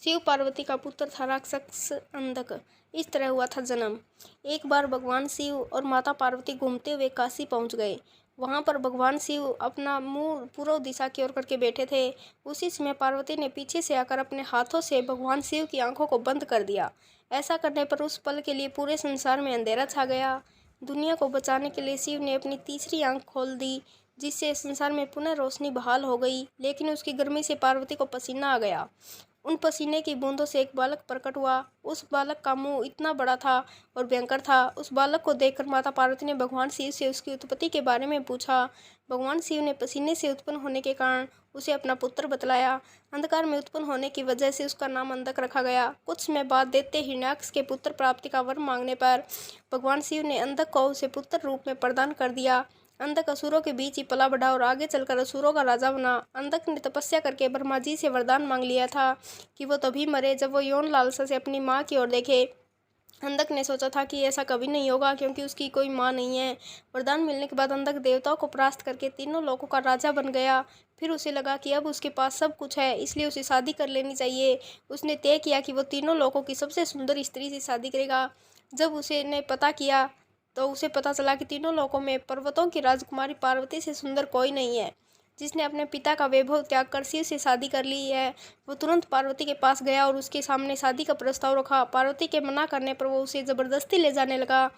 शिव पार्वती का पुत्र था राक्षस अंधक। इस तरह हुआ था जन्म। एक बार भगवान शिव और माता पार्वती घूमते हुए काशी पहुंच गए। वहां पर भगवान शिव अपना मुंह पूर्व दिशा की ओर करके बैठे थे। उसी समय पार्वती ने पीछे से आकर अपने हाथों से भगवान शिव की आंखों को बंद कर दिया। ऐसा करने पर उस पल के लिए पूरे संसार में अंधेरा छा गया। दुनिया को बचाने के लिए शिव ने अपनी तीसरी आंख खोल दी, जिससे संसार में पुनः रोशनी बहाल हो गई। लेकिन उसकी गर्मी से पार्वती को पसीना आ गया। उन पसीने की बूंदों से एक बालक प्रकट हुआ। उस बालक का मुंह इतना बड़ा था और भयंकर था। उस बालक को देखकर माता पार्वती ने भगवान शिव से उसकी उत्पत्ति के बारे में पूछा। भगवान शिव ने पसीने से उत्पन्न होने के कारण उसे अपना पुत्र बतलाया। अंधकार में उत्पन्न होने की वजह से उसका नाम अंधक रखा गया। कुछ समय बाद दैत्य हिरण्याक्ष के पुत्र प्राप्ति का वर मांगने पर भगवान शिव ने अंधक को उसे पुत्र रूप में प्रदान कर दिया। अंधक असुरों के बीच ही पला बढ़ा और आगे चलकर असुरों का राजा बना। अंधक ने तपस्या करके ब्रह्मा जी से वरदान मांग लिया था कि वो तभी मरे जब वो यौन लालसा से अपनी माँ की ओर देखे। अंधक ने सोचा था कि ऐसा कभी नहीं होगा, क्योंकि उसकी कोई माँ नहीं है। वरदान मिलने के बाद अंधक देवताओं को परास्त करके तीनों लोकों का राजा बन गया। फिर उसे लगा कि अब उसके पास सब कुछ है, इसलिए उसे शादी कर लेनी चाहिए। उसने तय किया कि वो तीनों लोकों की सबसे सुंदर स्त्री से शादी करेगा। जब उसने पता किया तो उसे पता चला कि तीनों लोकों में पर्वतों की राजकुमारी पार्वती से सुंदर कोई नहीं है। जिसने अपने पिता का वैभव त्याग कर शिव से शादी कर ली है, वो तुरंत पार्वती के पास गया और उसके सामने शादी का प्रस्ताव रखा। पार्वती के मना करने पर वो उसे जबरदस्ती ले जाने लगा,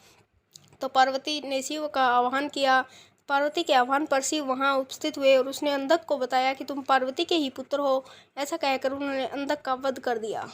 तो पार्वती ने शिव का आह्वान किया। पार्वती के आह्वान पर शिव वहां उपस्थित हुए और उसने अंधक को बताया कि तुम पार्वती के ही पुत्र हो। ऐसा कहकर उन्होंने अंधक का वध कर दिया।